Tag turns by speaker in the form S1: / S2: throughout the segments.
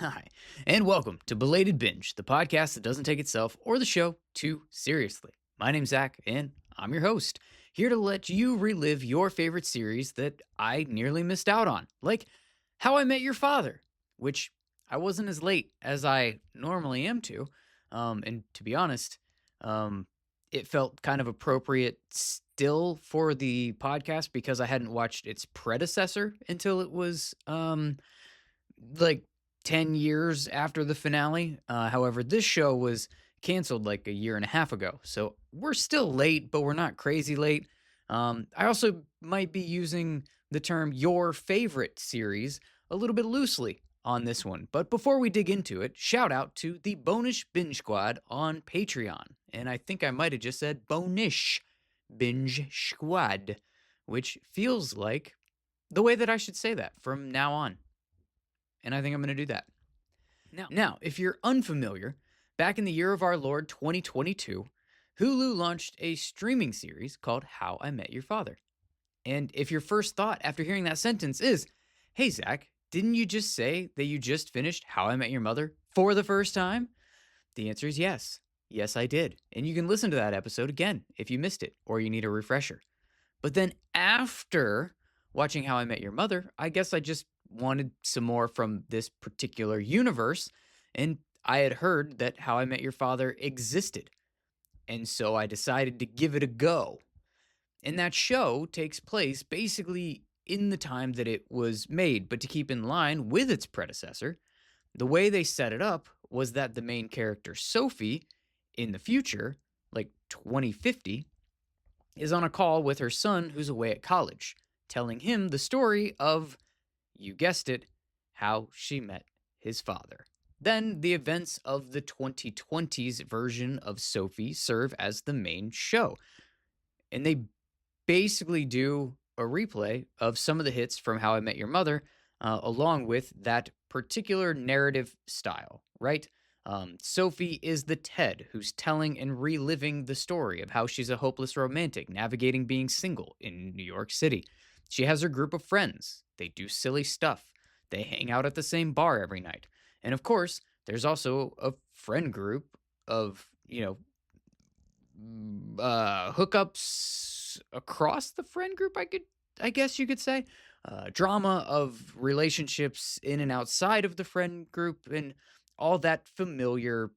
S1: Hi, and welcome to Belated Binge, the podcast that doesn't take itself or the show too seriously. My name's Zach, and I'm your host, here to let you relive your favorite series that I nearly missed out on, like How I Met Your Father, which I wasn't as late as I normally am to. And to be honest, um, it felt kind of appropriate still for the podcast because I hadn't watched its predecessor until it was like 10 years after the finale. However, this show was canceled like a year and a half ago. So we're still late, but we're not crazy late. I also might be using the term your favorite series a little bit loosely on this one. But before we dig into it, shout out to the Bonish Binge Squad on Patreon. And I think I might have just said Bonish Binge Squad, which feels like the way that I should say that from now on. And I think I'm going to do that. Now, if you're unfamiliar, back in the year of our Lord 2022, Hulu launched a streaming series called How I Met Your Father. And if your first thought after hearing that sentence is, hey, Zach, didn't you just say that you just finished How I Met Your Mother for the first time? The answer is yes. Yes, I did. And you can listen to that episode again if you missed it or you need a refresher. But then after watching How I Met Your Mother, I guess I just wanted some more from this particular universe. And I had heard that How I Met Your Father existed. And so I decided to give it a go. And that show takes place basically in the time that it was made, but to keep in line with its predecessor, the way they set it up was that the main character, Sophie, in the future, like 2050, is on a call with her son who's away at college, telling him the story of, you guessed it, how she met his father. Then the events of the 2020s version of Sophie serve as the main show. And they basically do a replay of some of the hits from How I Met Your Mother, along with that particular narrative style, right? Sophie is the Ted who's telling and reliving the story of how she's a hopeless romantic navigating being single in New York City. She has her group of friends. They do silly stuff. They hang out at the same bar every night. And of course, there's also a friend group of, hookups across the friend group, I guess you could say. Drama of relationships in and outside of the friend group and all that familiar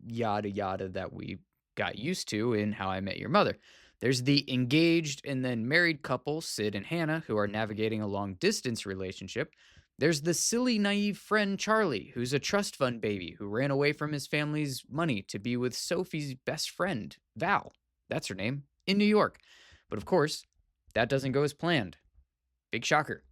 S1: yada yada that we got used to in How I Met Your Mother. There's the engaged and then married couple, Sid and Hannah, who are navigating a long distance relationship. There's the silly, naive friend Charlie, who's a trust fund baby who ran away from his family's money to be with Sophie's best friend, Val. That's her name, in New York. But of course, that doesn't go as planned. Big shocker.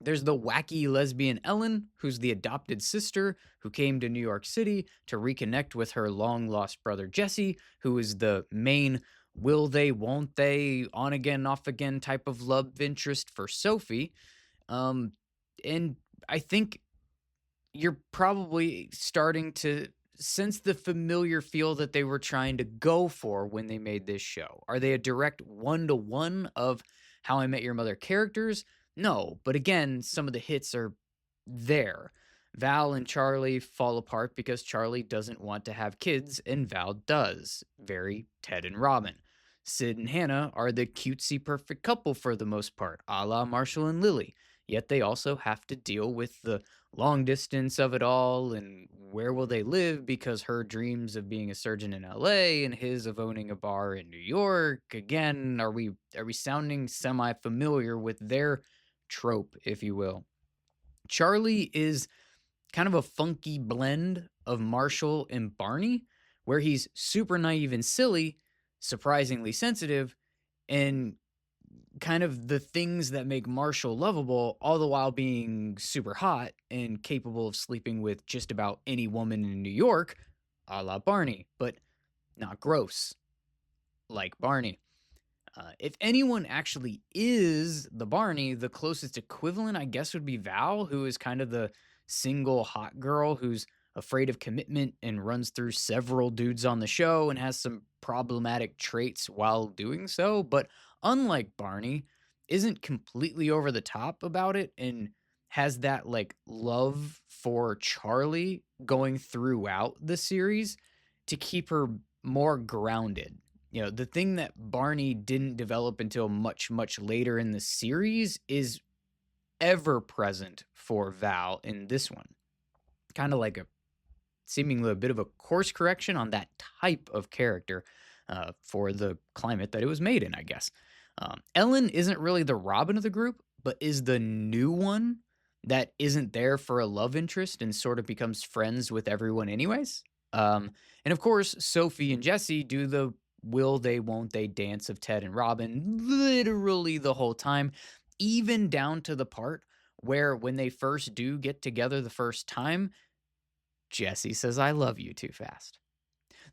S1: There's the wacky lesbian Ellen, who's the adopted sister who came to New York City to reconnect with her long-lost brother Jesse, who is the main will they, won't they, on again, off again type of love interest for Sophie. And I think you're probably starting to sense the familiar feel that they were trying to go for when they made this show. Are they a direct one-to-one of How I Met Your Mother characters? No, but again, some of the hits are there. Val and Charlie fall apart because Charlie doesn't want to have kids and Val does. Very Ted and Robin. Sid and Hannah are the cutesy perfect couple for the most part, a la Marshall and Lily. Yet they also have to deal with the long distance of it all and where will they live because her dreams of being a surgeon in LA and his of owning a bar in New York. Again, are we sounding semi-familiar with their trope, if you will? Charlie is kind of a funky blend of Marshall and Barney, where he's super naive and silly, surprisingly sensitive, and kind of the things that make Marshall lovable, all the while being super hot and capable of sleeping with just about any woman in New York, a la Barney, but not gross, like Barney. If anyone actually is the Barney, the closest equivalent, I guess, would be Val, who is kind of the single hot girl who's afraid of commitment and runs through several dudes on the show and has some problematic traits while doing so. But unlike Barney, isn't completely over the top about it and has that like love for Charlie going throughout the series to keep her more grounded. You know, the thing that Barney didn't develop until much, much later in the series is ever present for Val in this one. Kind of like a seemingly a bit of a course correction on that type of character for the climate that it was made in, I guess. Ellen isn't really the Robin of the group, but is the new one that isn't there for a love interest and sort of becomes friends with everyone, anyways. And of course, Sophie and Jesse do the will they, won't they dance of Ted and Robin literally the whole time, even down to the part where when they first do get together the first time, Jesse says, I love you too fast.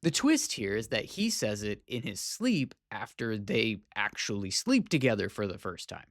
S1: The twist here is that he says it in his sleep after they actually sleep together for the first time.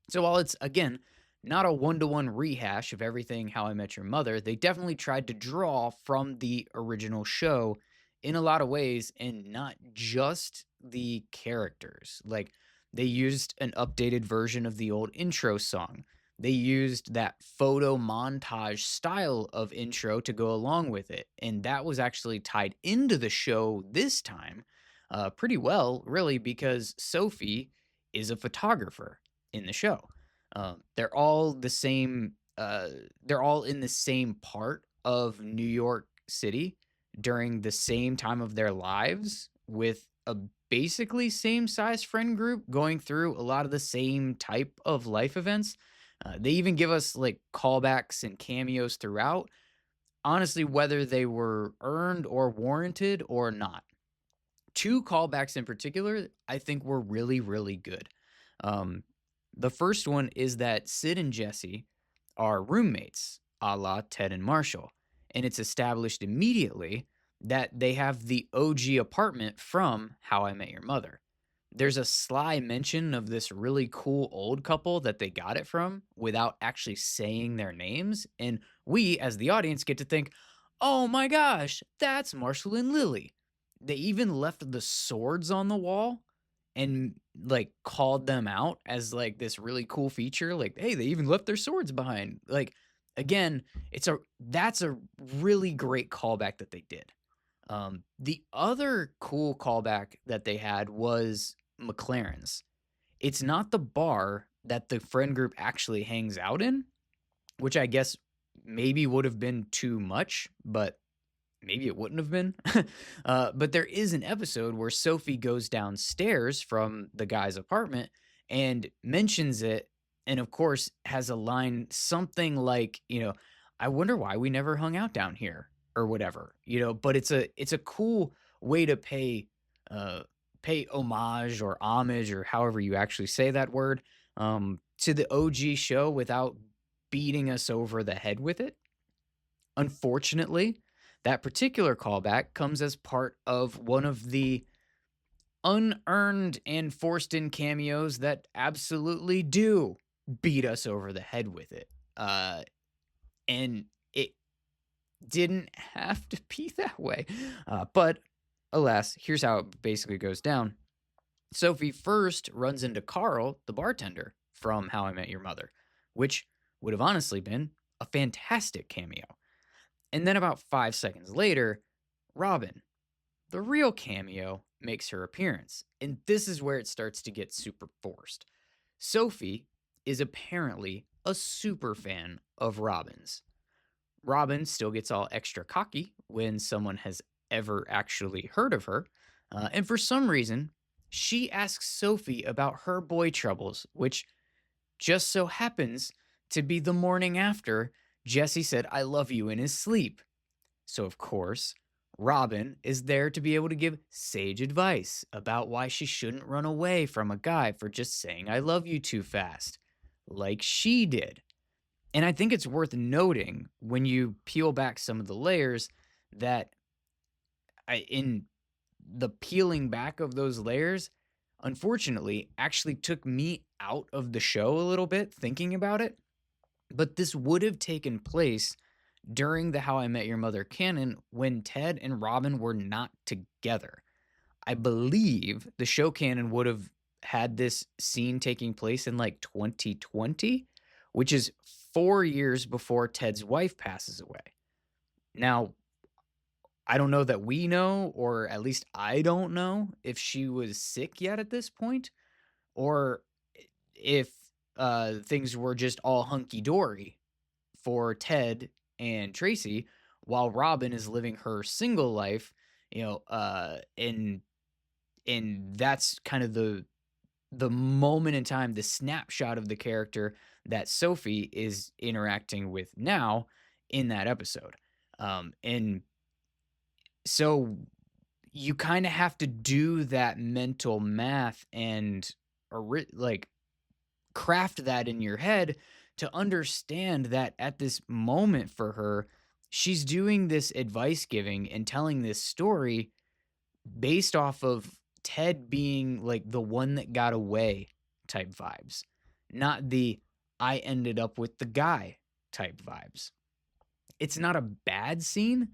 S1: So while it's, again, not a one-to-one rehash of everything How I Met Your Mother, they definitely tried to draw from the original show in a lot of ways, and not just the characters. Like, they used an updated version of the old intro song. They used that photo montage style of intro to go along with it. And that was actually tied into the show this time pretty well, really, because Sophie is a photographer in the show. They're all the same. They're all in the same part of New York City during the same time of their lives, with a basically same size friend group going through a lot of the same type of life events. They even give us like callbacks and cameos throughout. Honestly, whether they were earned or warranted or not. Two callbacks in particular, I think were really, really good. Um, the first one is that Sid and Jesse are roommates, a la Ted and Marshall. And it's established immediately that they have the OG apartment from How I Met Your Mother. There's a sly mention of this really cool old couple that they got it from without actually saying their names. And we, as the audience, get to think, oh my gosh, that's Marshall and Lily. They even left the swords on the wall and like called them out as like this really cool feature. Like, hey, they even left their swords behind. Like, again, that's a really great callback that they did. The other cool callback that they had was McLaren's. It's not the bar that the friend group actually hangs out in, which I guess maybe would have been too much, but maybe it wouldn't have been. But there is an episode where Sophie goes downstairs from the guy's apartment and mentions it. And of course, has a line something like, I wonder why we never hung out down here or whatever, but it's a cool way to pay homage or homage or however you actually say that word to the OG show without beating us over the head with it. Unfortunately, that particular callback comes as part of one of the unearned and forced in cameos that absolutely do beat us over the head with it. And it didn't have to be that way. But alas, here's how it basically goes down. Sophie first runs into Carl, the bartender from How I Met Your Mother, which would have honestly been a fantastic cameo. And then about 5 seconds later, Robin, the real cameo, makes her appearance. And this is where it starts to get super forced. Sophie is apparently a super fan of Robin's. Robin still gets all extra cocky when someone has ever actually heard of her. And for some reason, she asks Sophie about her boy troubles, which just so happens to be the morning after Jesse said, I love you in his sleep. So, of course, Robin is there to be able to give sage advice about why she shouldn't run away from a guy for just saying, I love you too fast, like she did. And I think it's worth noting when you peel back some of the layers that in the peeling back of those layers, unfortunately, actually took me out of the show a little bit thinking about it. But this would have taken place during the How I Met Your Mother canon when Ted and Robin were not together. I believe the show canon would have had this scene taking place in like 2020, which is 4 years before Ted's wife passes away. Now, I don't know that we know, or at least I don't know if she was sick yet at this point, or if things were just all hunky dory for Ted and Tracy while Robin is living her single life, and that's kind of the moment in time, the snapshot of the character that Sophie is interacting with now in that episode. And so you kind of have to do that mental math and like craft that in your head to understand that at this moment for her, she's doing this advice giving and telling this story based off of Ted being like the one that got away type vibes, not the I ended up with the guy type vibes. It's not a bad scene.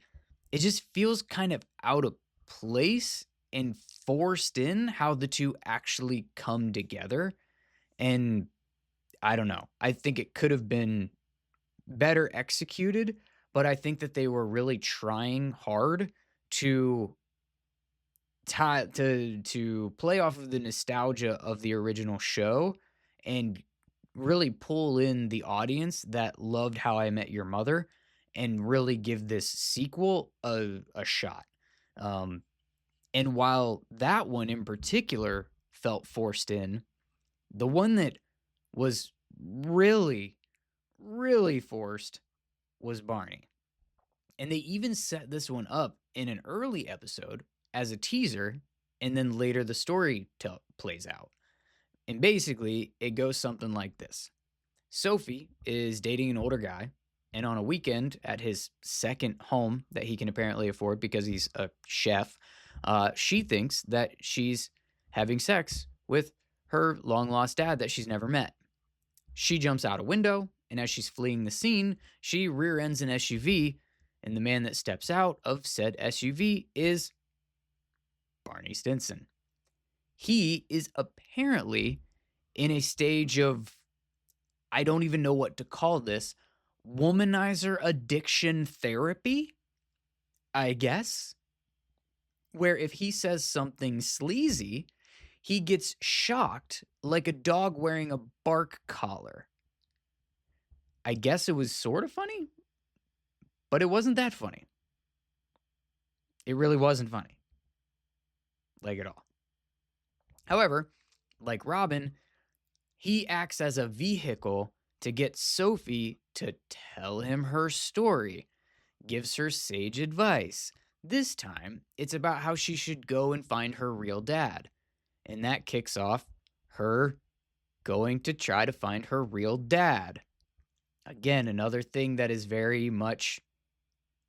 S1: It just feels kind of out of place and forced in how the two actually come together. And I don't know. I think it could have been better executed, but I think that they were really trying hard to to play off of the nostalgia of the original show and really pull in the audience that loved How I Met Your Mother and really give this sequel a shot. And while that one in particular felt forced in, the one that was really, really forced was Barney. And they even set this one up in an early episode as a teaser, and then later the story plays out. And basically, it goes something like this. Sophie is dating an older guy, and on a weekend at his second home that he can apparently afford because he's a chef, she thinks that she's having sex with her long-lost dad that she's never met. She jumps out a window, and as she's fleeing the scene, she rear ends an SUV, and the man that steps out of said SUV is Barney Stinson. He is apparently in a stage of, I don't even know what to call this, womanizer addiction therapy, I guess, where if he says something sleazy, he gets shocked like a dog wearing a bark collar. I guess it was sort of funny, but it wasn't that funny. It really wasn't funny. Like at all. However, like Robin, he acts as a vehicle to get Sophie to tell him her story, gives her sage advice. This time, it's about how she should go and find her real dad. And that kicks off her going to try to find her real dad. Again, another thing that is very much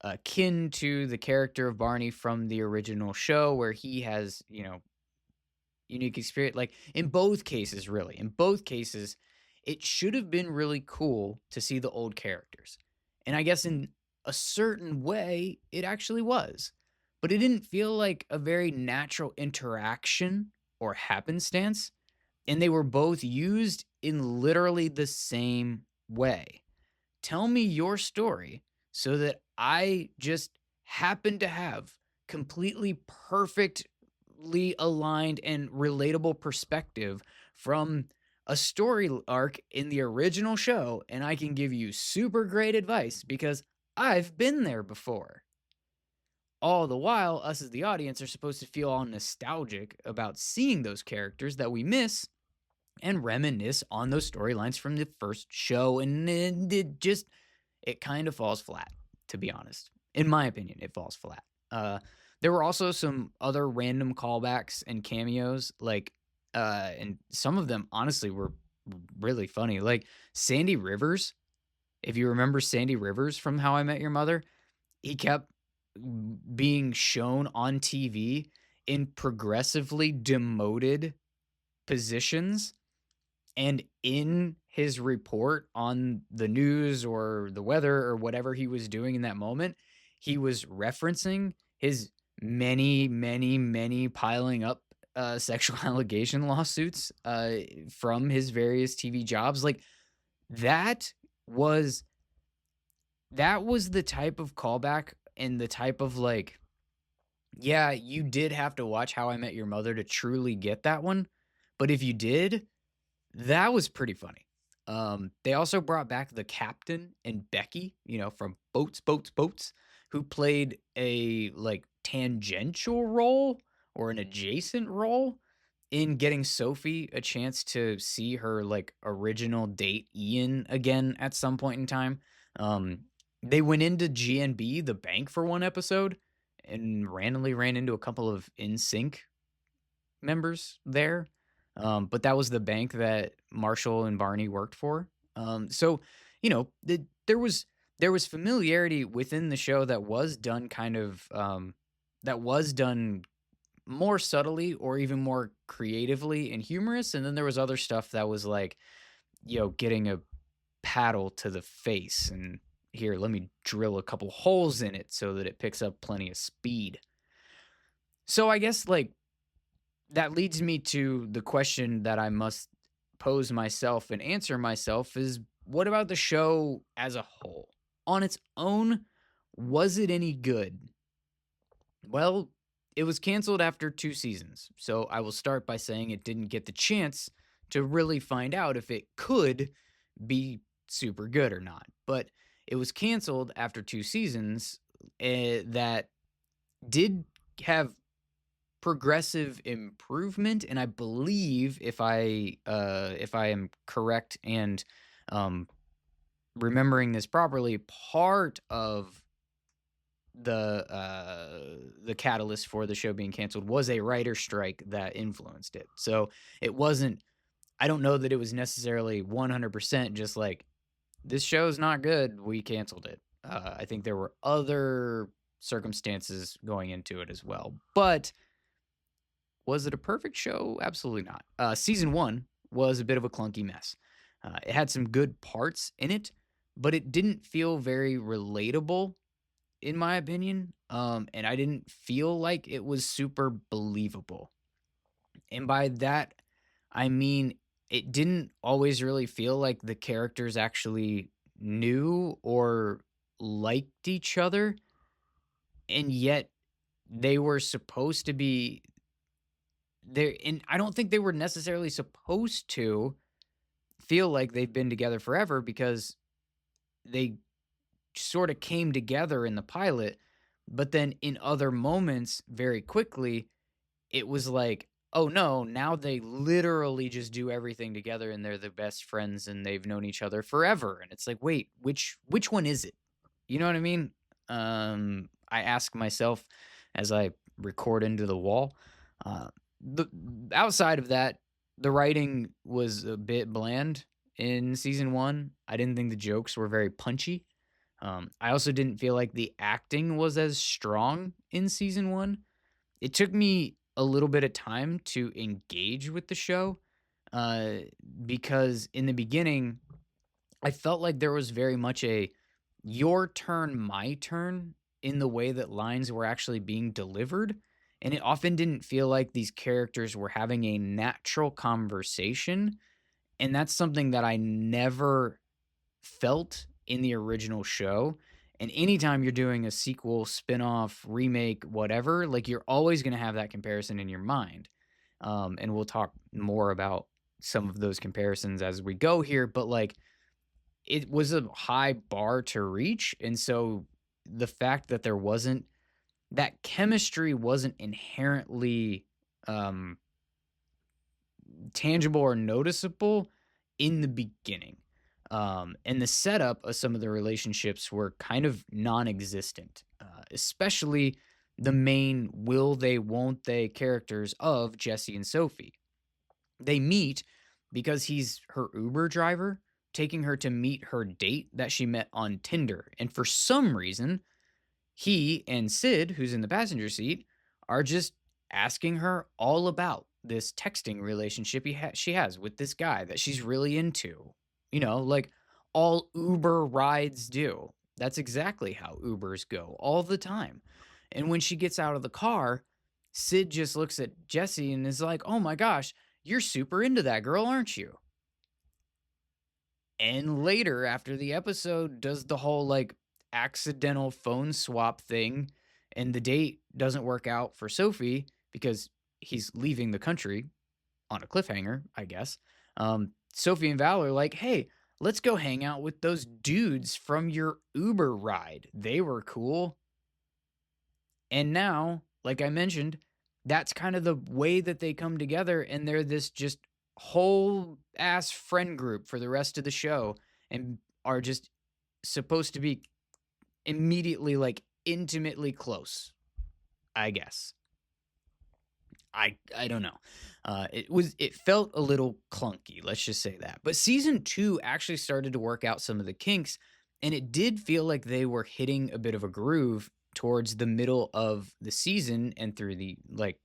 S1: akin to the character of Barney from the original show, where he has, unique experience. Like in both cases, it should have been really cool to see the old characters. And I guess in a certain way, it actually was. But it didn't feel like a very natural interaction or happenstance. And they were both used in literally the same way. Tell me your story so that I just happen to have completely perfectly aligned and relatable perspective from a story arc in the original show, and I can give you super great advice because I've been there before. All the while, us as the audience are supposed to feel all nostalgic about seeing those characters that we miss and reminisce on those storylines from the first show, and it kind of falls flat, to be honest. In my opinion, it falls flat. There were also some other random callbacks and cameos, and some of them honestly were really funny. Like Sandy Rivers, if you remember Sandy Rivers from How I Met Your Mother, he kept being shown on TV in progressively demoted positions. And in his report on the news or the weather or whatever he was doing in that moment, he was referencing his many, many, many piling up sexual allegation lawsuits from his various TV jobs. Like that was that was the type of callback and the type of like, yeah, you did have to watch How I Met Your Mother to truly get that one. But if you did, that was pretty funny. They also brought back the captain and Becky, from Boats, who played a like tangential role or an adjacent role in getting Sophie a chance to see her like original date Ian again at some point in time. Um, they went into GNB, the bank, for one episode and randomly ran into a couple of NSYNC members there. But that was the bank that Marshall and Barney worked for. So, there was familiarity within the show that was done that was done more subtly or even more creatively and humorous. And then there was other stuff that was like, getting a paddle to the face and here, let me drill a couple holes in it so that it picks up plenty of speed. So I guess like that leads me to the question that I must pose myself and answer myself is what about the show as a whole? On its own, was it any good? Well, it was canceled after 2 seasons. So I will start by saying it didn't get the chance to really find out if it could be super good or not. But it was canceled after 2 seasons that did have progressive improvement, and I believe if I am correct and remembering this properly, part of the catalyst for the show being canceled was a writer strike that influenced it. So it wasn't. I don't know that it was necessarily 100% just like this show's not good, we canceled it. I think there were other circumstances going into it as well, but was it a perfect show? Absolutely not. Season 1 was a bit of a clunky mess. It had some good parts in it, but it didn't feel very relatable, in my opinion. And I didn't feel like it was super believable. And by that, I mean, it didn't always really feel like the characters actually knew or liked each other. And yet they were supposed to be there, and I don't think they were necessarily supposed to feel like they've been together forever because they sort of came together in the pilot, but then in other moments very quickly it was like, oh no, now they literally just do everything together and they're the best friends and they've known each other forever. And it's like, wait, which one is it? You know what I mean? I ask myself as I record into the wall. The outside of that, the writing was a bit bland in season 1. I didn't think the jokes were very punchy. I also didn't feel like the acting was as strong in season 1. It took me a little bit of time to engage with the show because in the beginning, I felt like there was very much a your turn, my turn in the way that lines were actually being delivered. And it often didn't feel like these characters were having a natural conversation. And that's something that I never felt in the original show. And anytime you're doing a sequel, spin-off, remake, whatever, like you're always going to have that comparison in your mind. And we'll talk more about some of those comparisons as we go here. But like, it was a high bar to reach. And so the fact that that chemistry wasn't inherently tangible or noticeable in the beginning. And the setup of some of the relationships were kind of non-existent, especially the main will they, won't they characters of Jesse and Sophie. They meet because he's her Uber driver, taking her to meet her date that she met on Tinder. And for some reason, he and Sid, who's in the passenger seat, are just asking her all about this texting relationship she has with this guy that she's really into. Like all Uber rides do. That's exactly how Ubers go all the time. And when she gets out of the car, Sid just looks at Jesse and is like, oh my gosh, you're super into that girl, aren't you? And later, after the episode, does the whole like accidental phone swap thing, and the date doesn't work out for Sophie because he's leaving the country on a cliffhanger, I guess. Sophie and Val are like, hey, let's go hang out with those dudes from your Uber ride. They were cool. And now, like I mentioned, that's kind of the way that they come together, and they're this just whole ass friend group for the rest of the show and are just supposed to be immediately like intimately close, I guess. I don't know. It felt a little clunky, let's just say that. But season 2 actually started to work out some of the kinks, and it did feel like they were hitting a bit of a groove towards the middle of the season and through the like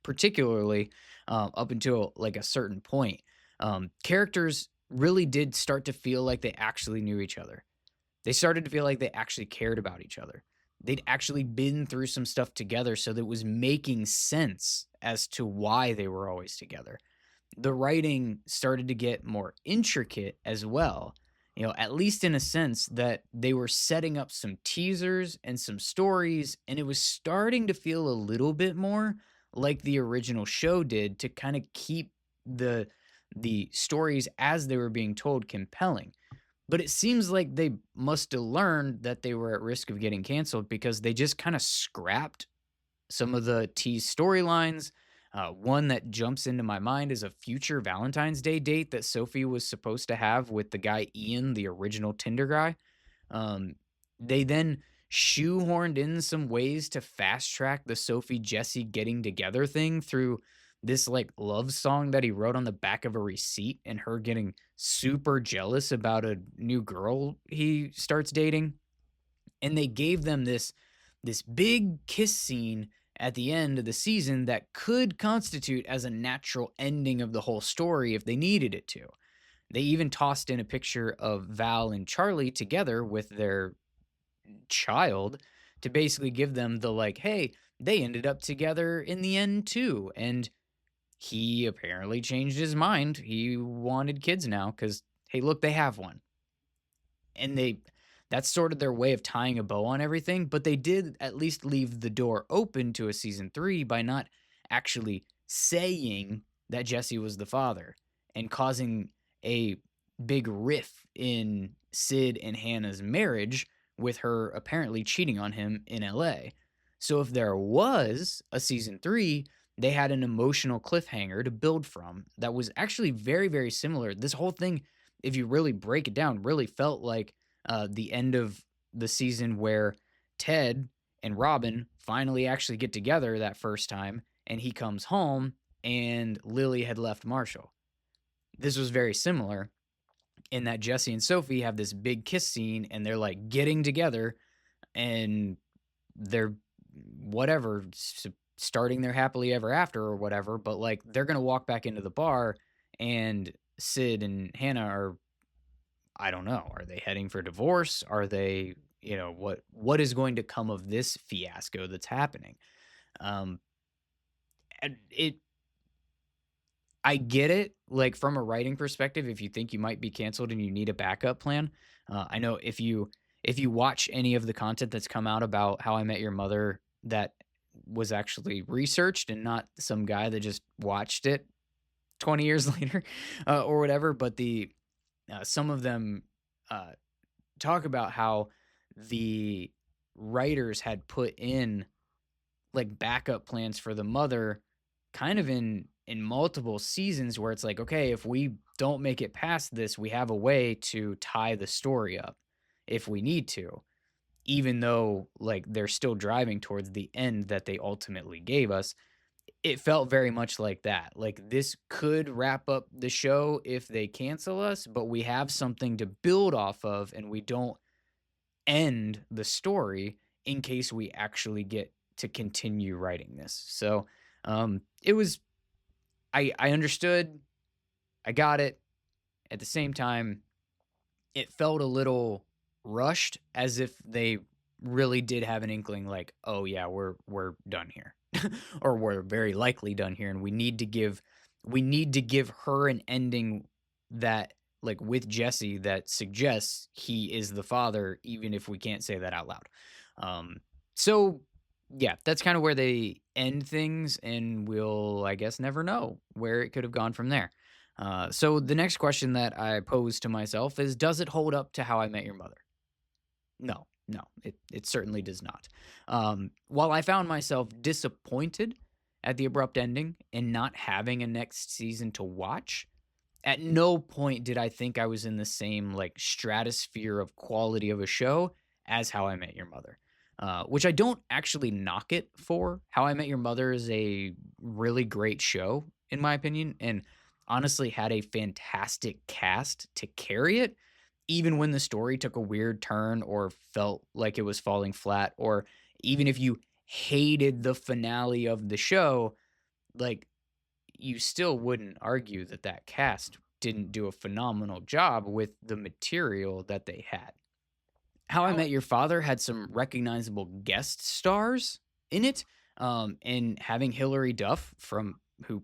S1: particularly up until like a certain point. Characters really did start to feel like they actually knew each other. They started to feel like they actually cared about each other. They'd actually been through some stuff together, so that it was making sense as to why they were always together. The writing started to get more intricate as well, at least in a sense that they were setting up some teasers and some stories, and it was starting to feel a little bit more like the original show did to kind of keep the stories as they were being told compelling. But it seems like they must have learned that they were at risk of getting canceled because they just kind of scrapped some of the tease storylines. One that jumps into my mind is a future Valentine's Day date that Sophie was supposed to have with the guy Ian, the original Tinder guy. Um, they then shoehorned in some ways to fast track the Sophie Jesse getting together thing through this like love song that he wrote on the back of a receipt and her getting super jealous about a new girl he starts dating. And they gave them this big kiss scene at the end of the season that could constitute as a natural ending of the whole story if they needed it to. They even tossed in a picture of Val and Charlie together with their child to basically give them the like, hey, they ended up together in the end too. And he apparently changed his mind. He wanted kids now because, hey, look, they have one. And that's sort of their way of tying a bow on everything. But they did at least leave the door open to a season 3 by not actually saying that Jesse was the father and causing a big riff in Sid and Hannah's marriage with her apparently cheating on him in LA. So if there was a season 3, they had an emotional cliffhanger to build from that was actually very, very similar. This whole thing, if you really break it down, really felt like the end of the season where Ted and Robin finally actually get together that first time, and he comes home and Lily had left Marshall. This was very similar in that Jesse and Sophie have this big kiss scene and they're like getting together and they're whatever starting their happily ever after or whatever, but like they're going to walk back into the bar and Sid and Hannah are, I don't know, are they heading for divorce? Are they, what is going to come of this fiasco that's happening? And I get it, like from a writing perspective, if you think you might be canceled and you need a backup plan. I know if you watch any of the content that's come out about How I Met Your Mother that was actually researched and not some guy that just watched it 20 years later or whatever, but some of them talk about how the writers had put in like backup plans for the mother kind of in multiple seasons where it's like, okay, if we don't make it past this, we have a way to tie the story up if we need to, even though like they're still driving towards the end that they ultimately gave us. It felt very much like that. Like this could wrap up the show if they cancel us, but we have something to build off of and we don't end the story in case we actually get to continue writing this. So it was I understood, I got it. At the same time, it felt a little rushed, as if they really did have an inkling like, oh yeah, we're done here. Or we're very likely done here and we need to give her an ending that like with Jesse that suggests he is the father, even if we can't say that out loud. Um, so yeah, that's kind of where they end things, and we'll, I guess, never know where it could have gone from there. So the next question that I pose to myself is, does it hold up to How I Met Your Mother? No, no, it certainly does not. While I found myself disappointed at the abrupt ending and not having a next season to watch, at no point did I think I was in the same like stratosphere of quality of a show as How I Met Your Mother. Which I don't actually knock it for. How I Met Your Mother is a really great show, in my opinion, and honestly had a fantastic cast to carry it, even when the story took a weird turn or felt like it was falling flat, or even if you hated the finale of the show, like you still wouldn't argue that that cast didn't do a phenomenal job with the material that they had. How I Met Your Father had some recognizable guest stars in it, and having Hilary Duff from who,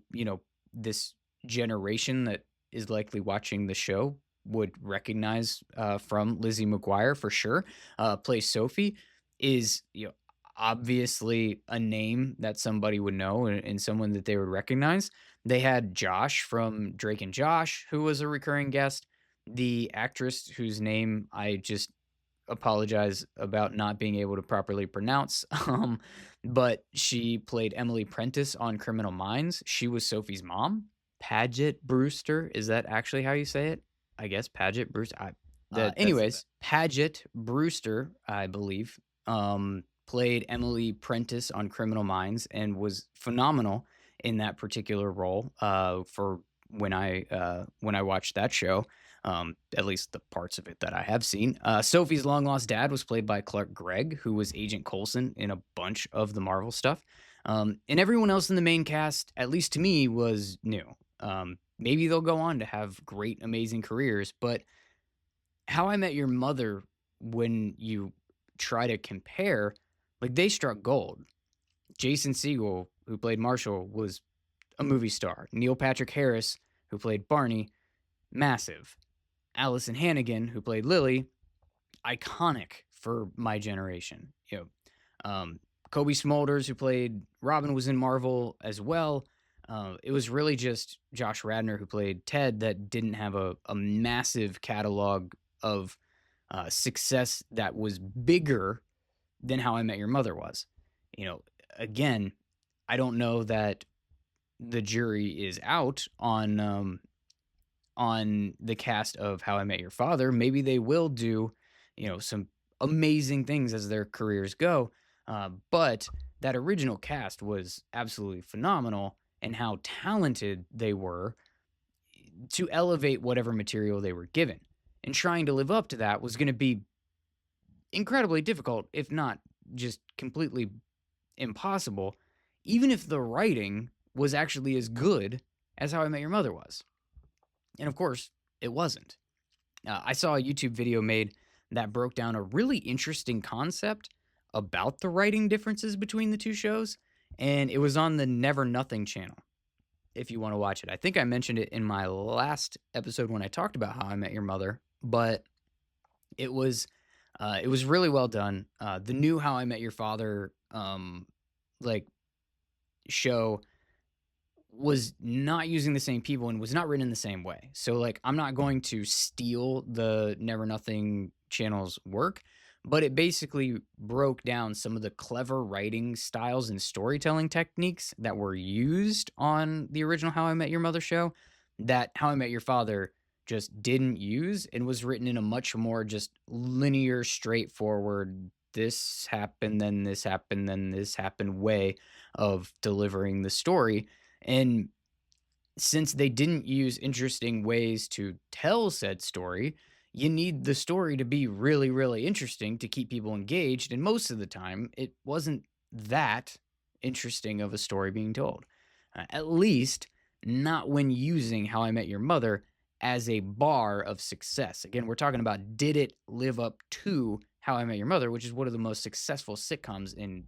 S1: this generation that is likely watching the show would recognize from Lizzie McGuire for sure, play Sophie is, obviously a name that somebody would know and someone that they would recognize. They had Josh from Drake and Josh, who was a recurring guest. The actress whose name I just apologize about not being able to properly pronounce. But she played Emily Prentice on Criminal Minds. She was Sophie's mom. Paget Brewster. Is that actually how you say it? I guess Paget Brewster. Anyways, Paget Brewster, I believe, played Emily Prentice on Criminal Minds and was phenomenal in that particular role. For when I watched that show, at least the parts of it that I have seen. Sophie's long lost dad was played by Clark Gregg, who was Agent Coulson in a bunch of the Marvel stuff. And everyone else in the main cast, at least to me, was new. Maybe they'll go on to have great, amazing careers, but How I Met Your Mother, when you try to compare, like they struck gold. Jason Segel, who played Marshall, was a movie star. Neil Patrick Harris, who played Barney, massive. Allison Hannigan, who played Lily, iconic for my generation. Kobe Smulders, who played Robin, was in Marvel as well. It was really just Josh Radnor, who played Ted, that didn't have a massive catalog of success that was bigger than How I Met Your Mother was. Again, I don't know that the jury is out on the cast of How I Met Your Father. Maybe they will do, some amazing things as their careers go. But that original cast was absolutely phenomenal, and how talented they were to elevate whatever material they were given. And trying to live up to that was going to be incredibly difficult, if not just completely impossible, even if the writing was actually as good as How I Met Your Mother was. And of course, it wasn't. I saw a YouTube video made that broke down a really interesting concept about the writing differences between the two shows, and it was on the Never Nothing channel, if you want to watch it. I think I mentioned it in my last episode when I talked about How I Met Your Mother, but it was really well done. The new How I Met Your Father like show was not using the same people and was not written in the same way. So like I'm not going to steal the Never Nothing channel's work, but it basically broke down some of the clever writing styles and storytelling techniques that were used on the original How I Met Your Mother show that How I Met Your Father just didn't use, and was written in a much more just linear, straightforward, this happened, then this happened, then this happened way of delivering the story. And since they didn't use interesting ways to tell said story, you need the story to be really, really interesting to keep people engaged. And most of the time, it wasn't that interesting of a story being told. At least not when using How I Met Your Mother as a bar of success. Again, we're talking about, did it live up to How I Met Your Mother, which is one of the most successful sitcoms in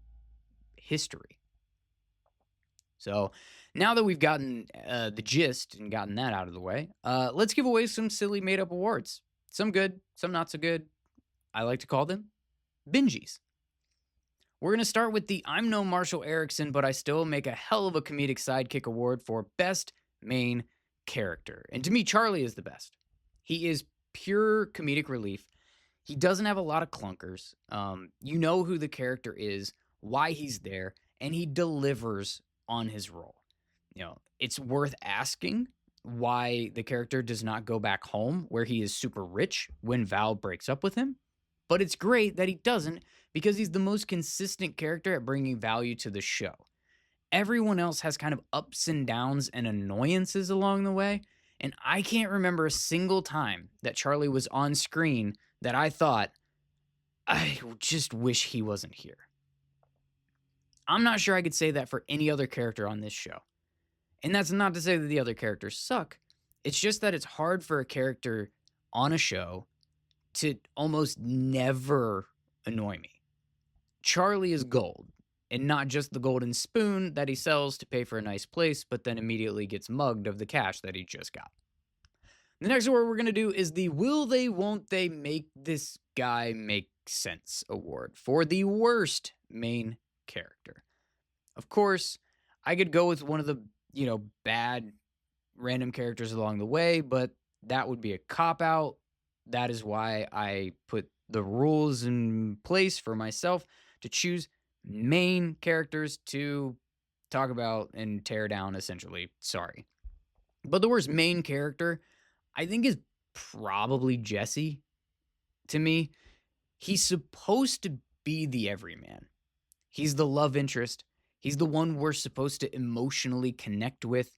S1: history. So now that we've gotten the gist and gotten that out of the way, let's give away some silly made up awards. Some good, some not so good. I like to call them Bingies. We're going to start with the I'm no Marshall Erickson, but I still make a hell of a comedic sidekick award for Best Main Character. And to me, Charlie is the best. He is pure comedic relief. He doesn't have a lot of clunkers. You know who the character is, why he's there, and he delivers on his role. It's worth asking why the character does not go back home where he is super rich when Val breaks up with him. But it's great that he doesn't because he's the most consistent character at bringing value to the show. Everyone else has kind of ups and downs and annoyances along the way, and I can't remember a single time that Charlie was on screen that I thought, I just wish he wasn't here. I'm not sure I could say that for any other character on this show. And that's not to say that the other characters suck. It's just that it's hard for a character on a show to almost never annoy me. Charlie is gold, and not just the golden spoon that he sells to pay for a nice place, but then immediately gets mugged of the cash that he just got. The next award we're going to do is the Will They Won't They Make This Guy Make Sense award for the worst main character. Of course, I could go with one of the, bad random characters along the way, but that would be a cop-out. That is why I put the rules in place for myself to choose main characters to talk about and tear down, essentially. Sorry. But the worst main character, I think, is probably Jesse to me. He's supposed to be the everyman. He's the love interest. He's the one we're supposed to emotionally connect with.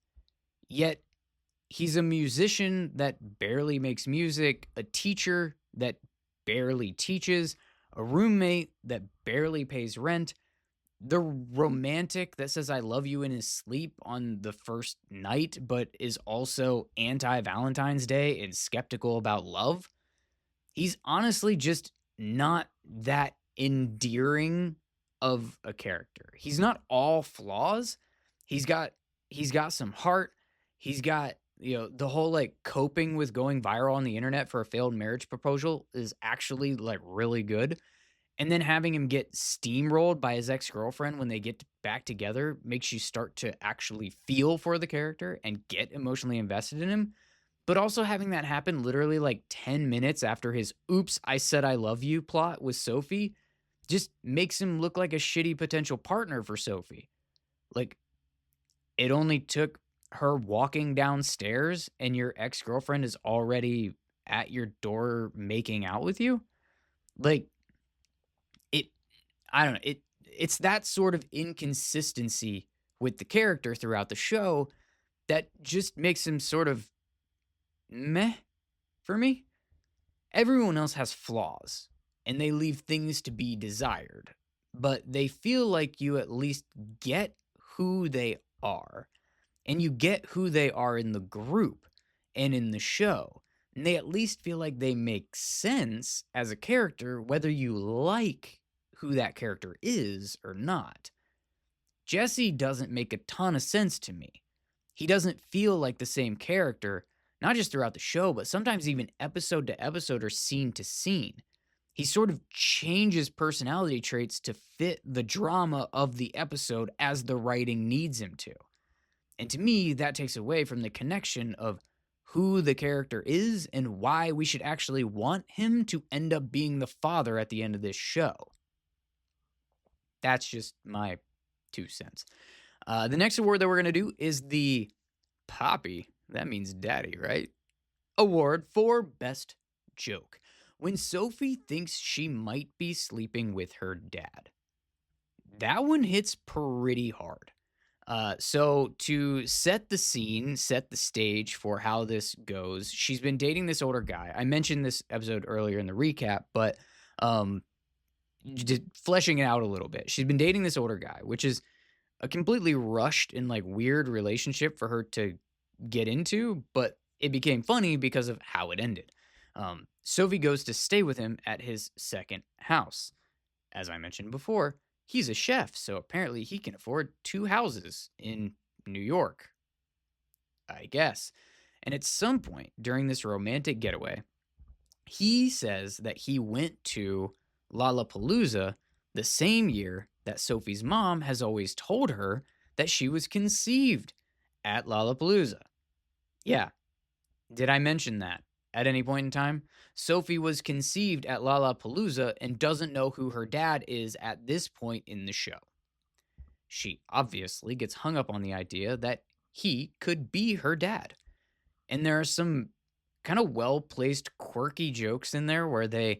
S1: Yet, he's a musician that barely makes music, a teacher that barely teaches, a roommate that barely pays rent, the romantic that says I love you in his sleep on the first night, but is also anti-Valentine's Day and skeptical about love. He's honestly just not that endearing of a character. He's not all flaws. He's got some heart. He's got, the whole coping with going viral on the internet for a failed marriage proposal is actually really good. And then having him get steamrolled by his ex-girlfriend when they get back together makes you start to actually feel for the character and get emotionally invested in him. But also having that happen literally 10 minutes after his oops, I said I love you plot with Sophie just makes him look like a shitty potential partner for Sophie. It only took her walking downstairs and your ex-girlfriend is already at your door making out with you. I don't know. It's that sort of inconsistency with the character throughout the show that just makes him sort of meh for me. Everyone else has flaws and they leave things to be desired, but they feel like you at least get who they are, and you get who they are in the group and in the show. And they at least feel like they make sense as a character, whether you like who that character is or not. Jesse doesn't make a ton of sense to me. He doesn't feel like the same character, not just throughout the show, but sometimes even episode to episode or scene to scene. He sort of changes personality traits to fit the drama of the episode as the writing needs him to. And to me, that takes away from the connection of who the character is and why we should actually want him to end up being the father at the end of this show. That's just my 2 cents. The next award that we're going to do is the Poppy, that means daddy, right? Award for Best Joke. When Sophie thinks she might be sleeping with her dad. That one hits pretty hard. So to set the scene, set the stage for how this goes, she's been dating this older guy. I mentioned this episode earlier in the recap, but fleshing it out a little bit. She's been dating this older guy, which is a completely rushed and weird relationship for her to get into, but it became funny because of how it ended. Sophie goes to stay with him at his second house. As I mentioned before, he's a chef, so apparently he can afford 2 houses in New York, I guess. And at some point during this romantic getaway, he says that he went to Lollapalooza the same year that Sophie's mom has always told her that she was conceived at Lollapalooza. Yeah, did I mention that at any point in time? Sophie was conceived at Lollapalooza and doesn't know who her dad is at this point in the show. She obviously gets hung up on the idea that he could be her dad. And there are some kind of well placed, quirky jokes in there where they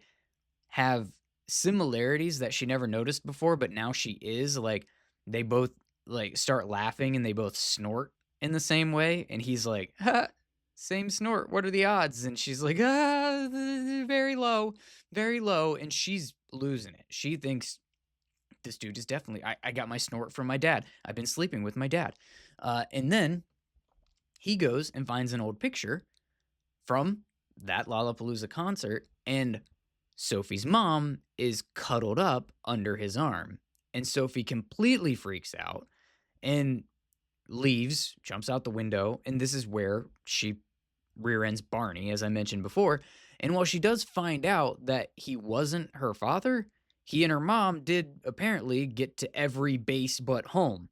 S1: have similarities that she never noticed before, but now she is. Like, they both like start laughing and they both snort in the same way. And he's like, ha, same snort. What are the odds? And she's like, very low, very low. And she's losing it. She thinks this dude is definitely, I got my snort from my dad. I've been sleeping with my dad. And then he goes and finds an old picture from that Lollapalooza concert, and Sophie's mom is cuddled up under his arm. And Sophie completely freaks out and leaves, jumps out the window, and this is where she rear ends Barney, as I mentioned before. And while she does find out that he wasn't her father, he and her mom did apparently get to every base but home.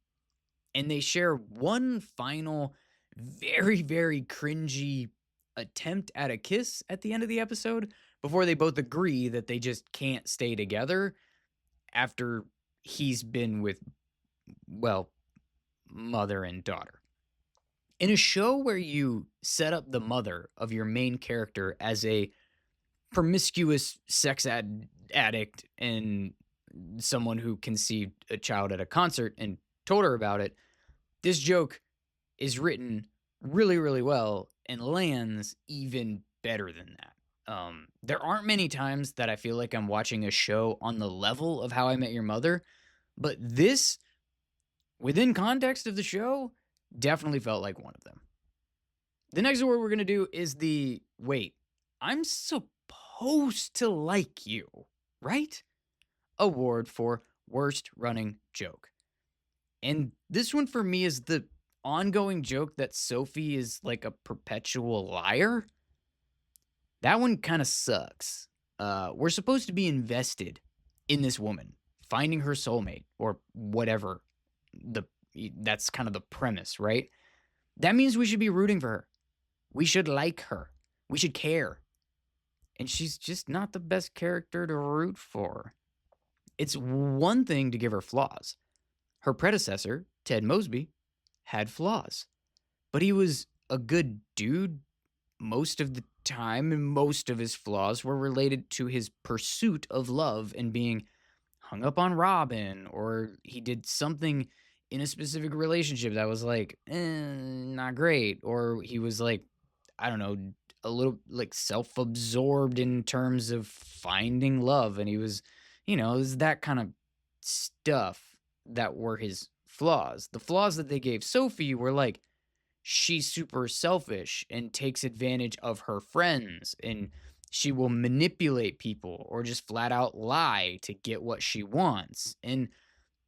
S1: And they share one final, very, very cringy attempt at a kiss at the end of the episode before they both agree that they just can't stay together after he's been with, well, mother and daughter. In a show where you set up the mother of your main character as a promiscuous sex addict and someone who conceived a child at a concert and told her about it, this joke is written really, really well and lands even better than that. There aren't many times that I feel like I'm watching a show on the level of How I Met Your Mother, but this, within context of the show, definitely felt like one of them. The next word we're going to do is the, wait, I'm supposed to like you, right? Award for worst running joke. And this one for me is the ongoing joke that Sophie is like a perpetual liar. That one kind of sucks. We're supposed to be invested in this woman finding her soulmate or whatever. That's kind of the premise, right? That means we should be rooting for her. We should like her. We should care. And she's just not the best character to root for. It's one thing to give her flaws. Her predecessor, Ted Mosby, had flaws. But he was a good dude most of the time, and most of his flaws were related to his pursuit of love and being hung up on Robin, or he did something in a specific relationship that was like, not great, or he was like, I don't know, a little like self-absorbed in terms of finding love, and he was, it was that kind of stuff that were his flaws. The flaws that they gave Sophie were like, she's super selfish and takes advantage of her friends, and she will manipulate people or just flat out lie to get what she wants. And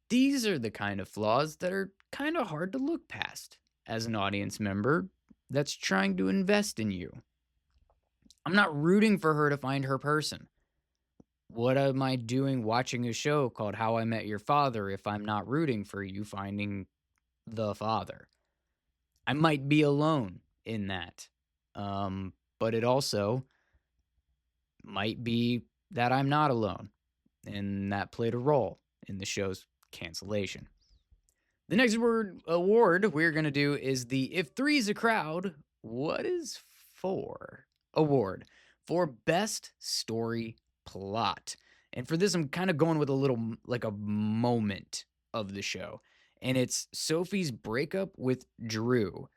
S1: these are the kind of flaws that are kind of hard to look past as an audience member that's trying to invest in you. I'm not rooting for her to find her person. What am I doing watching a show called How I Met Your Father if I'm not rooting for you finding the father? I might be alone in that. But it also might be that I'm not alone, and that played a role in the show's cancellation. The next award we're going to do is the If Three's a Crowd, What is Four award for Best Story Plot. And for this, I'm kind of going with a little, like a moment of the show. And it's Sophie's breakup with Drew.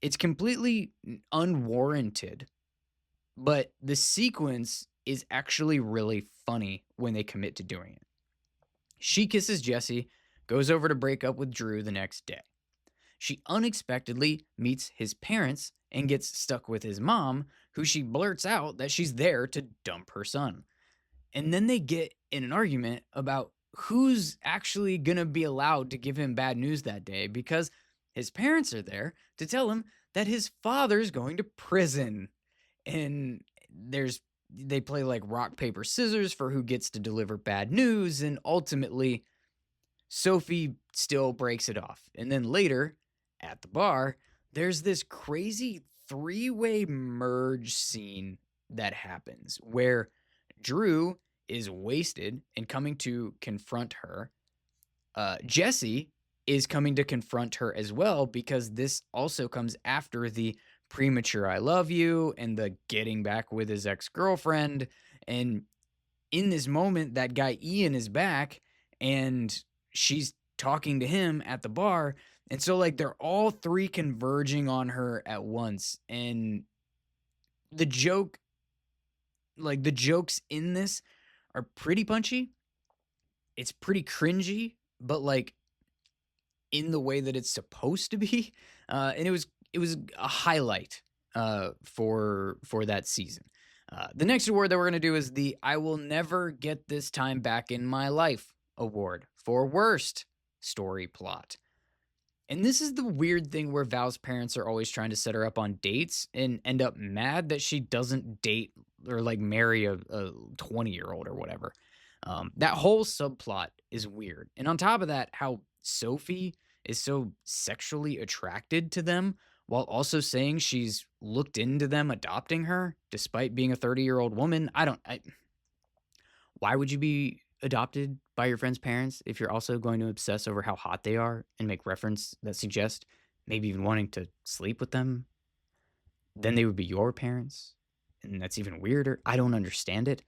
S1: It's completely unwarranted, but the sequence is actually really funny when they commit to doing it. She kisses Jesse, goes over to break up with Drew the next day. She unexpectedly meets his parents and gets stuck with his mom, who she blurts out that she's there to dump her son. And then they get in an argument about who's actually going to be allowed to give him bad news that day because his parents are there to tell him that his father's going to prison. And they play like rock, paper, scissors for who gets to deliver bad news. And ultimately, Sophie still breaks it off. And then later at the bar, there's this crazy three-way merge scene that happens where Drew is wasted and coming to confront her. Jesse is coming to confront her as well because this also comes after the premature I love you and the getting back with his ex-girlfriend. And in this moment, that guy Ian is back and she's talking to him at the bar. And so like they're all three converging on her at once. And the jokes in this are pretty punchy. It's pretty cringy, but like in the way that it's supposed to be. And it was a highlight for that season. The next award that we're going to do is the I Will Never Get This Time Back in My Life award for worst story plot. And this is the weird thing where Val's parents are always trying to set her up on dates and end up mad that she doesn't date or like marry a 20-year-old or whatever. That whole subplot is weird. And on top of that, how Sophie is so sexually attracted to them while also saying she's looked into them adopting her despite being a 30-year-old woman. Why would you be adopted by your friend's parents if you're also going to obsess over how hot they are and make reference that suggest maybe even wanting to sleep with them? Then they would be your parents, and that's even weirder. I don't understand it.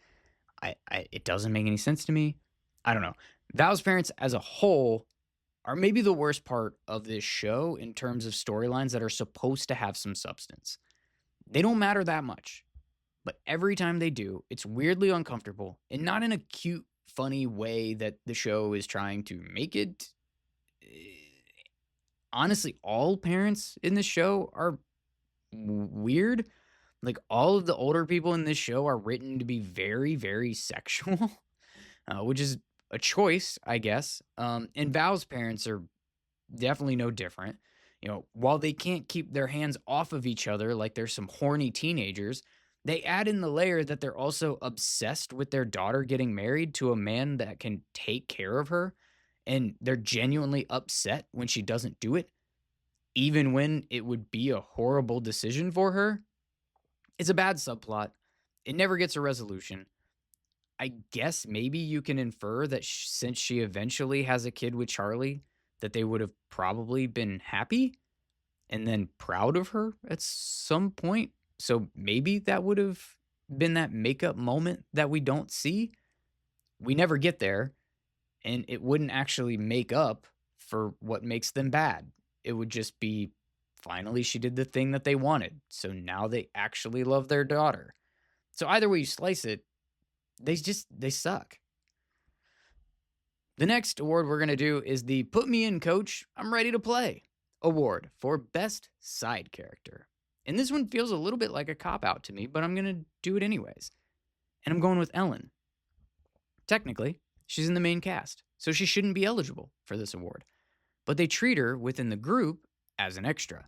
S1: It doesn't make any sense to me. I don't know. Val's parents as a whole are maybe the worst part of this show in terms of storylines that are supposed to have some substance. They don't matter that much, but every time they do, it's weirdly uncomfortable and not in a cute, funny way that the show is trying to make it. Honestly, all parents in this show are weird. Like all of the older people in this show are written to be very, very sexual, which is a choice, I guess. And Val's parents are definitely no different. You know, while they can't keep their hands off of each other like they're some horny teenagers, they add in the layer that they're also obsessed with their daughter getting married to a man that can take care of her. And they're genuinely upset when she doesn't do it, even when it would be a horrible decision for her. It's a bad subplot. It never gets a resolution. I guess maybe you can infer that since she eventually has a kid with Charlie, that they would have probably been happy and then proud of her at some point. So maybe that would have been that makeup moment that we don't see. We never get there, and it wouldn't actually make up for what makes them bad. It would just be finally she did the thing that they wanted. So now they actually love their daughter. So either way you slice it, they suck. The next award we're going to do is the Put Me In, Coach, I'm Ready to Play award for Best Side Character. And this one feels a little bit like a cop-out to me, but I'm going to do it anyways. And I'm going with Ellen. Technically, she's in the main cast, so she shouldn't be eligible for this award. But they treat her within the group as an extra.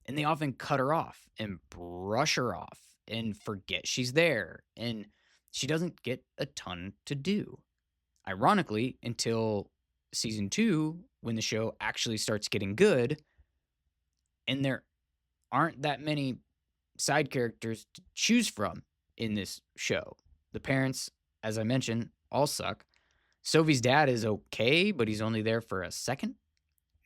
S1: And they often cut her off and brush her off and forget she's there. And she doesn't get a ton to do. Ironically, until season 2, when the show actually starts getting good, and there aren't that many side characters to choose from in this show. The parents, as I mentioned, all suck. Sophie's dad is okay, but he's only there for a second.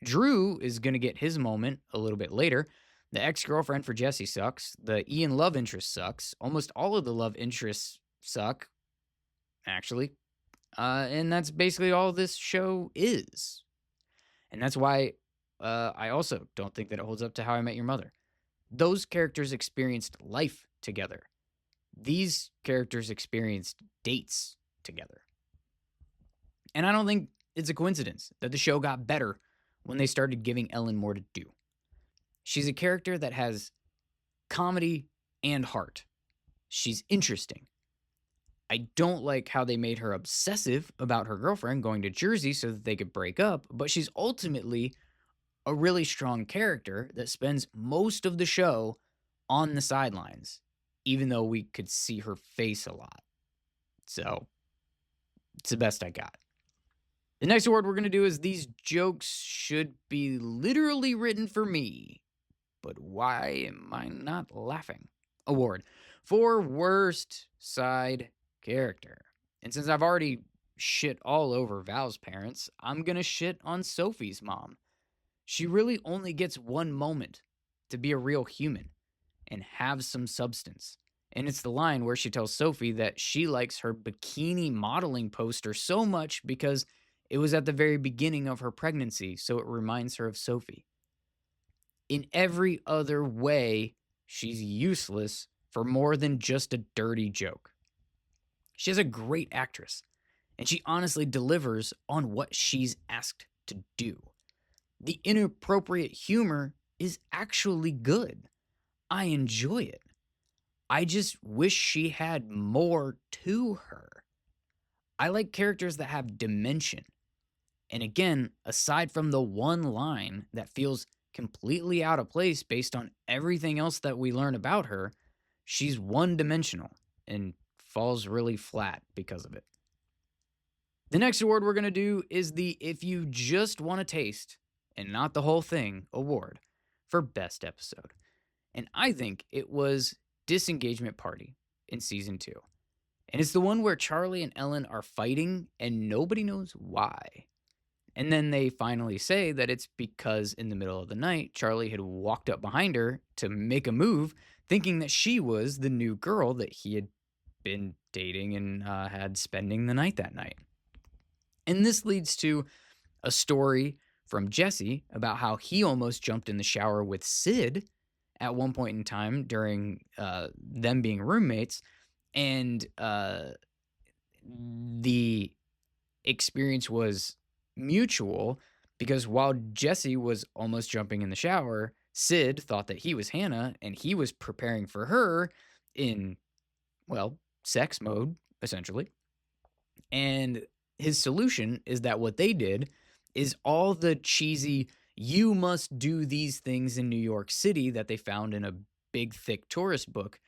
S1: Drew is going to get his moment a little bit later. The ex-girlfriend for Jesse sucks. The Ian love interest sucks. Almost all of the love interests suck, actually. And that's basically all this show is. And that's why I also don't think that it holds up to How I Met Your Mother. Those characters experienced life together. These characters experienced dates together. And I don't think it's a coincidence that the show got better when they started giving Ellen more to do. She's a character that has comedy and heart. She's interesting. I don't like how they made her obsessive about her girlfriend going to Jersey so that they could break up, but she's ultimately a really strong character that spends most of the show on the sidelines, even though we could see her face a lot. So it's the best I got. The next award we're going to do is These Jokes Should Be Literally Written for Me, but why am I not laughing? Award for Worst Side Character. And since I've already shit all over Val's parents, I'm going to shit on Sophie's mom. She really only gets one moment to be a real human and have some substance. And it's the line where she tells Sophie that she likes her bikini modeling poster so much because it was at the very beginning of her pregnancy, so it reminds her of Sophie. In every other way, she's useless for more than just a dirty joke. She's a great actress, and she honestly delivers on what she's asked to do. The inappropriate humor is actually good. I enjoy it. I just wish she had more to her. I like characters that have dimension. And again, aside from the one line that feels completely out of place based on everything else that we learn about her, she's one-dimensional and falls really flat because of it. The next award we're going to do is the If You Just Want to Taste and Not the Whole Thing award for Best Episode. And I think it was Disengagement Party in Season 2. And it's the one where Charlie and Ellen are fighting and nobody knows why. And then they finally say that it's because in the middle of the night, Charlie had walked up behind her to make a move, thinking that she was the new girl that he had been dating and had spending the night that night. And this leads to a story from Jesse about how he almost jumped in the shower with Sid at one point in time during them being roommates. And the experience was mutual because while Jesse was almost jumping in the shower, Sid thought that he was Hannah and he was preparing for her in, well, sex mode, essentially. And his solution is that what they did is all the cheesy, you must do these things in New York City that they found in a big, thick tourist book.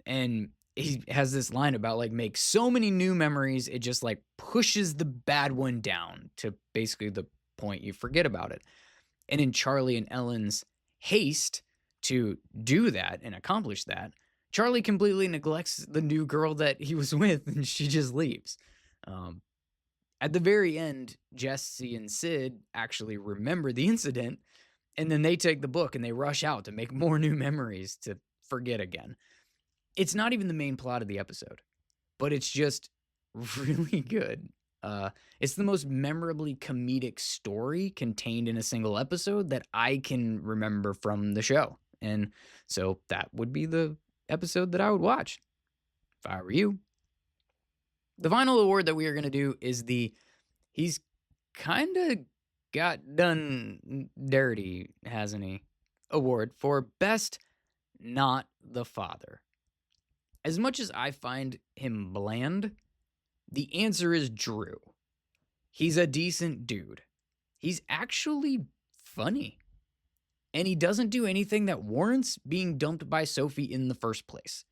S1: And he has this line about like make so many new memories, it just like pushes the bad one down to basically the point you forget about it. And in Charlie and Ellen's haste to do that and accomplish that, Charlie completely neglects the new girl that he was with and she just leaves. At the very end, Jesse and Sid actually remember the incident and then they take the book and they rush out to make more new memories to forget again. It's not even the main plot of the episode, but it's just really good. It's the most memorably comedic story contained in a single episode that I can remember from the show. And so that would be the episode that I would watch if I were you. The final award that we are going to do is the He's kind of got done dirty, hasn't he? Award for Best Not the Father. As much as I find him bland, the answer is Drew. He's a decent dude. He's actually funny. And he doesn't do anything that warrants being dumped by Sophie in the first place.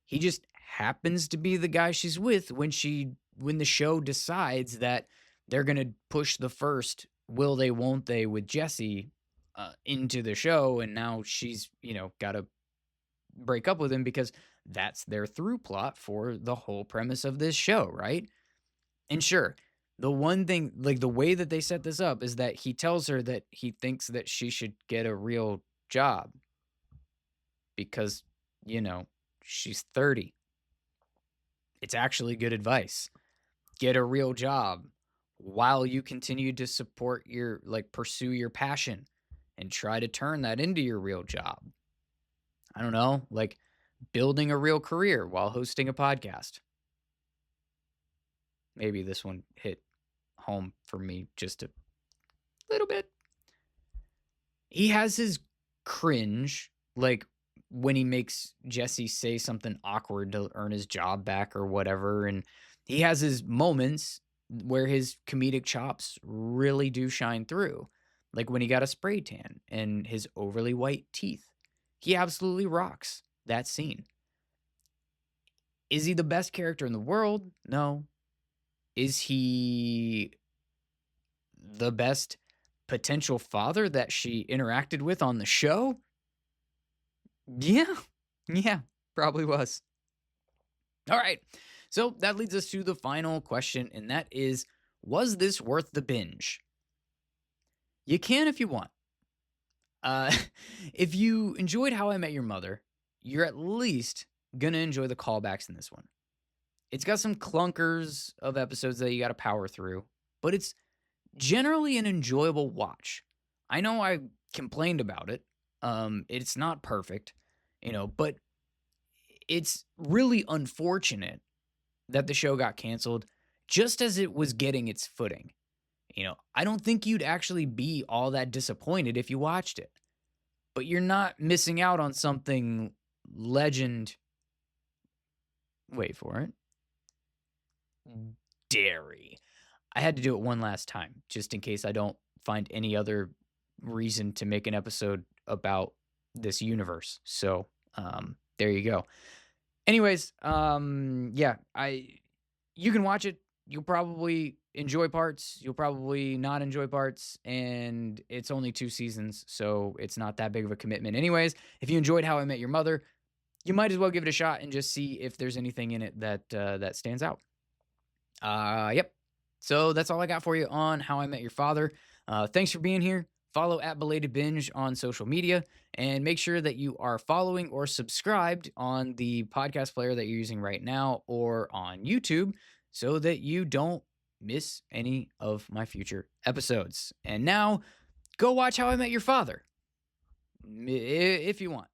S1: He just happens to be the guy she's with when the show decides that they're going to push the first will they, won't they with Jesse into the show. And now she's, got to break up with him because that's their through plot for the whole premise of this show, right? And sure, the one thing, like the way that they set this up is that he tells her that he thinks that she should get a real job because, she's 30. It's actually good advice. Get a real job while you continue to support pursue your passion and try to turn that into your real job. I don't know, like building a real career while hosting a podcast. Maybe this one hit home for me just a little bit. He has his cringe, like when he makes Jesse say something awkward to earn his job back or whatever. And he has his moments where his comedic chops really do shine through. Like when he got a spray tan and his overly white teeth. He absolutely rocks that scene. Is he the best character in the world? No. Is he the best potential father that she interacted with on the show? Yeah. Yeah, probably was. All right. So that leads us to the final question, and that is, was this worth the binge? You can if you want. If you enjoyed How I Met Your Mother, you're at least going to enjoy the callbacks in this one. It's got some clunkers of episodes that you got to power through, but it's generally an enjoyable watch. I know I complained about it. It's not perfect, but it's really unfortunate that the show got canceled just as it was getting its footing. I don't think you'd actually be all that disappointed if you watched it. But you're not missing out on something legend. Wait for it. Dairy. I had to do it one last time, just in case I don't find any other reason to make an episode about this universe. So, there you go. Anyways, yeah, you can watch it. You'll probably enjoy parts. You'll probably not enjoy parts. And it's only 2 seasons, so it's not that big of a commitment. Anyways, if you enjoyed How I Met Your Mother, you might as well give it a shot and just see if there's anything in it that stands out. Yep. So that's all I got for you on How I Met Your Father. Thanks for being here. Follow at Belated Binge on social media, and make sure that you are following or subscribed on the podcast player that you're using right now or on YouTube so that you don't miss any of my future episodes. And now, go watch How I Met Your Father if you want.